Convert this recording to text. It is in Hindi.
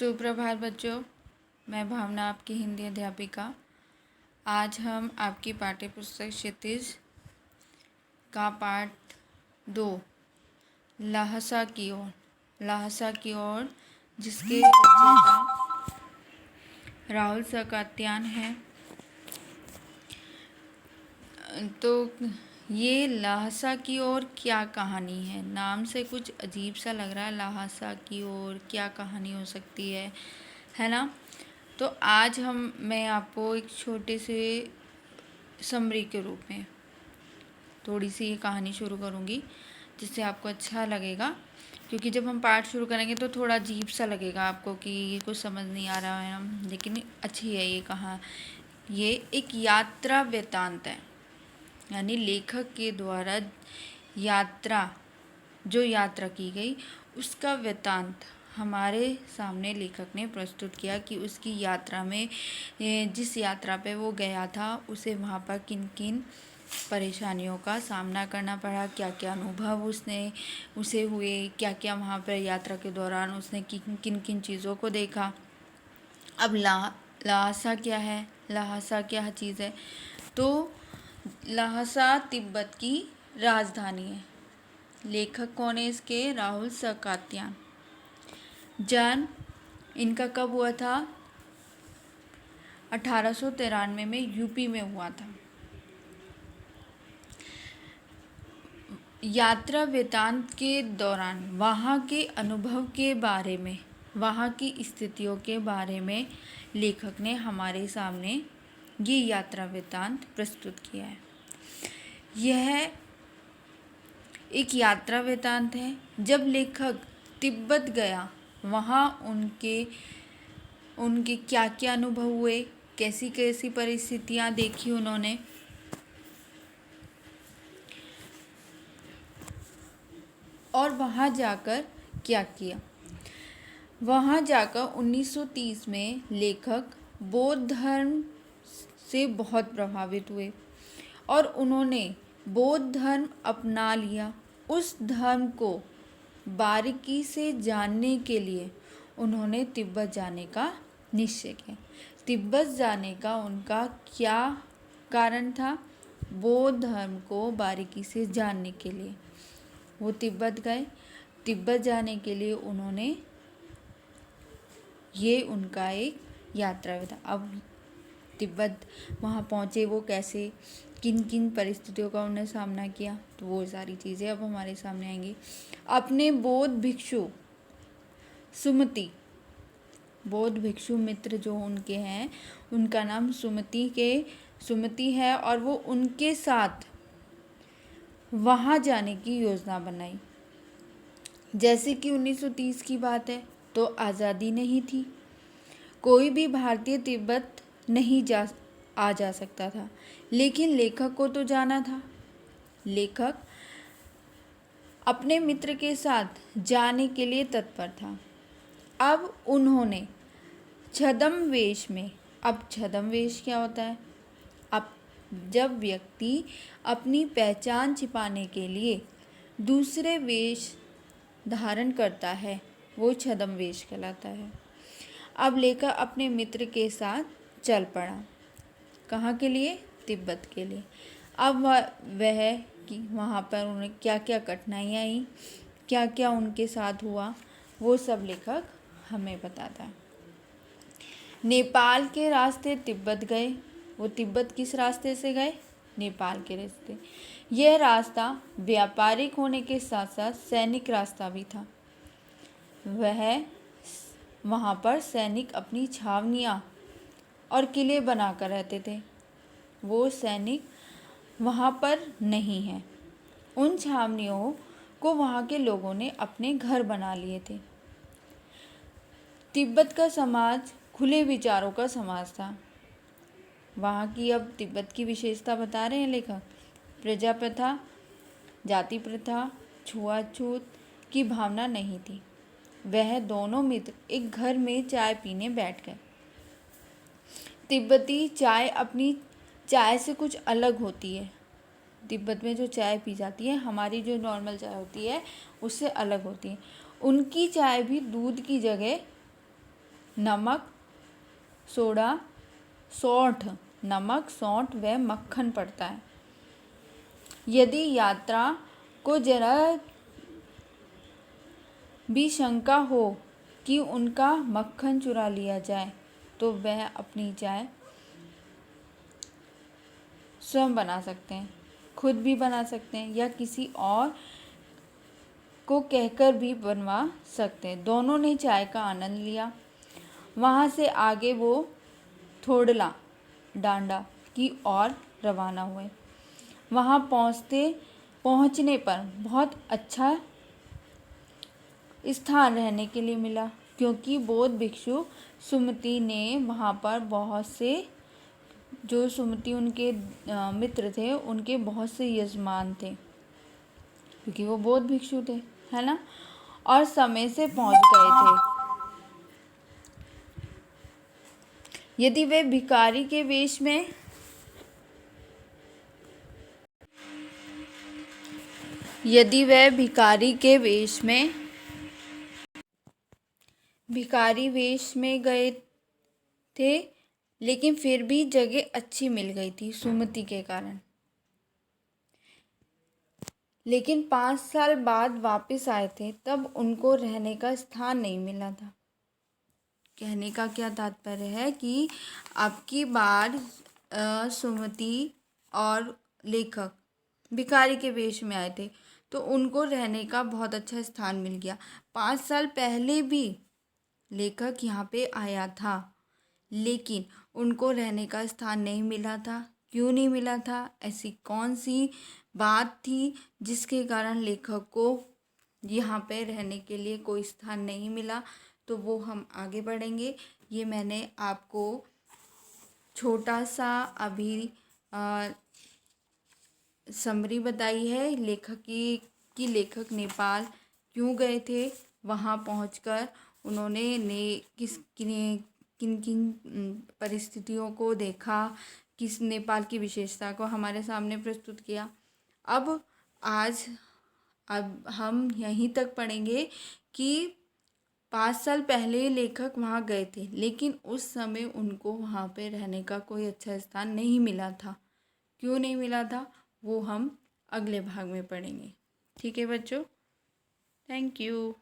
सुप्रभात बच्चों, मैं भावना आपकी हिंदी अध्यापिका। आज हम आपकी पाठ्य पुस्तक क्षितिज का पाठ 2 लहसा की ओर जिसके रचयिता राहुल सकात्यान है। तो ये लहसा की ओर क्या कहानी है? नाम से कुछ अजीब सा लग रहा है। लहसा की ओर क्या कहानी हो सकती है ना? तो आज मैं आपको एक छोटे से समरी के रूप में थोड़ी सी ये कहानी शुरू करूँगी, जिससे आपको अच्छा लगेगा। क्योंकि जब हम पाठ शुरू करेंगे तो थोड़ा अजीब सा लगेगा आपको कि ये कुछ समझ नहीं आ रहा है ना, लेकिन अच्छी है ये एक यात्रा वृत्तांत है। यानी लेखक के द्वारा यात्रा की गई उसका वृत्तांत हमारे सामने लेखक ने प्रस्तुत किया कि उसकी यात्रा में जिस यात्रा पे वो गया था उसे वहाँ पर किन किन परेशानियों का सामना करना पड़ा, क्या क्या अनुभव उसे हुए, क्या क्या वहाँ पर यात्रा के दौरान उसने किन किन चीज़ों को देखा। अब लहासा क्या है? लहासा क्या चीज़ है? तो लहासा तिब्बत की राजधानी है। लेखक कौन है इसके? राहुल सकात्यान। जन्म इनका कब हुआ था? 1893 में यूपी में हुआ था। यात्रा वृत्तांत के दौरान वहाँ के अनुभव के बारे में, वहाँ की स्थितियों के बारे में लेखक ने हमारे सामने ये यात्रा वृत्तांत प्रस्तुत किया है। यह एक यात्रा वृत्तांत है। जब लेखक तिब्बत गया, वहाँ उनके क्या क्या अनुभव हुए, कैसी कैसी परिस्थितियाँ देखी उन्होंने, और वहाँ जाकर क्या किया। वहाँ जाकर 1930 में लेखक बौद्ध धर्म से बहुत प्रभावित हुए और उन्होंने बौद्ध धर्म अपना लिया। उस धर्म को बारीकी से जानने के लिए उन्होंने तिब्बत जाने का निश्चय किया। तिब्बत जाने का उनका क्या कारण था? बौद्ध धर्म को बारीकी से जानने के लिए वो तिब्बत गए। तिब्बत जाने के लिए उन्होंने ये उनका एक यात्रा था। अब तिब्बत वहाँ पहुँचे, वो कैसे, किन किन परिस्थितियों का उन्होंने सामना किया, तो वो सारी चीज़ें अब हमारे सामने आएंगी। अपने बौद्ध भिक्षु मित्र जो उनके हैं, उनका नाम सुमति है, और वो उनके साथ वहाँ जाने की योजना बनाई। जैसे कि 1930 की बात है तो आज़ादी नहीं थी, कोई भी भारतीय तिब्बत नहीं आ जा सकता था, लेकिन लेखक को तो जाना था। लेखक अपने मित्र के साथ जाने के लिए तत्पर था। अब उन्होंने छद्म वेश क्या होता है? अब जब व्यक्ति अपनी पहचान छिपाने के लिए दूसरे वेश धारण करता है, वो छद्म वेश कहलाता है। अब लेखक अपने मित्र के साथ चल पड़ा। कहाँ के लिए? तिब्बत के लिए। अब वहाँ पर उन्हें क्या क्या कठिनाइयाँ आई, क्या क्या उनके साथ हुआ, वो सब लेखक हमें बताता है। नेपाल के रास्ते तिब्बत गए। वो तिब्बत किस रास्ते से गए? नेपाल के रास्ते। यह रास्ता व्यापारिक होने के साथ साथ सैनिक रास्ता भी था। वहाँ पर सैनिक अपनी छावनियाँ और किले बनाकर रहते थे। वो सैनिक वहाँ पर नहीं हैं। उन छावनियों को वहाँ के लोगों ने अपने घर बना लिए थे। तिब्बत का समाज खुले विचारों का समाज था। वहाँ की अब तिब्बत की विशेषता बता रहे हैं लेखक। प्रजा प्रथा, जाति प्रथा, छुआछूत की भावना नहीं थी। वह दोनों मित्र एक घर में चाय पीने बैठ गए। तिब्बती चाय अपनी चाय से कुछ अलग होती है। तिब्बत में जो चाय पी जाती है, हमारी जो नॉर्मल चाय होती है उससे अलग होती है। उनकी चाय भी दूध की जगह नमक, सोडा, सौंठ, नमक, सौंठ व मक्खन पड़ता है। यदि यात्रा को जरा भी शंका हो कि उनका मक्खन चुरा लिया जाए तो वह अपनी चाय स्वयं बना सकते हैं, खुद भी बना सकते हैं या किसी और को कहकर भी बनवा सकते हैं। दोनों ने चाय का आनंद लिया। वहाँ से आगे वो थोड़ला डांडा की ओर रवाना हुए। वहाँ पहुँचने पर बहुत अच्छा स्थान रहने के लिए मिला, क्योंकि बौद्ध भिक्षु सुमति ने वहाँ पर बहुत से, जो सुमति उनके मित्र थे, उनके बहुत से यजमान थे, क्योंकि वो बौद्ध भिक्षु थे, है ना, और समय से पहुँच गए थे। यदि वे भिखारी के वेश में भिखारी वेश में गए थे, लेकिन फिर भी जगह अच्छी मिल गई थी सुमति के कारण। लेकिन 5 साल बाद वापस आए थे, तब उनको रहने का स्थान नहीं मिला था। कहने का क्या तात्पर्य है कि अब की बार सुमति और लेखक भिखारी के वेश में आए थे, तो उनको रहने का बहुत अच्छा स्थान मिल गया। 5 साल पहले भी लेखक यहाँ पे आया था, लेकिन उनको रहने का स्थान नहीं मिला था। क्यों नहीं मिला था? ऐसी कौन सी बात थी जिसके कारण लेखक को यहाँ पे रहने के लिए कोई स्थान नहीं मिला? तो वो हम आगे बढ़ेंगे। ये मैंने आपको छोटा सा अभी समरी बताई है लेखक की लेखक नेपाल क्यों गए थे, वहाँ पहुंचकर उन्होंने किन किन परिस्थितियों को देखा, किस नेपाल की विशेषता को हमारे सामने प्रस्तुत किया। अब हम यहीं तक पढ़ेंगे कि 5 साल पहले लेखक वहाँ गए थे, लेकिन उस समय उनको वहाँ पे रहने का कोई अच्छा स्थान नहीं मिला था। क्यों नहीं मिला था वो हम अगले भाग में पढ़ेंगे। ठीक है बच्चों, थैंक यू।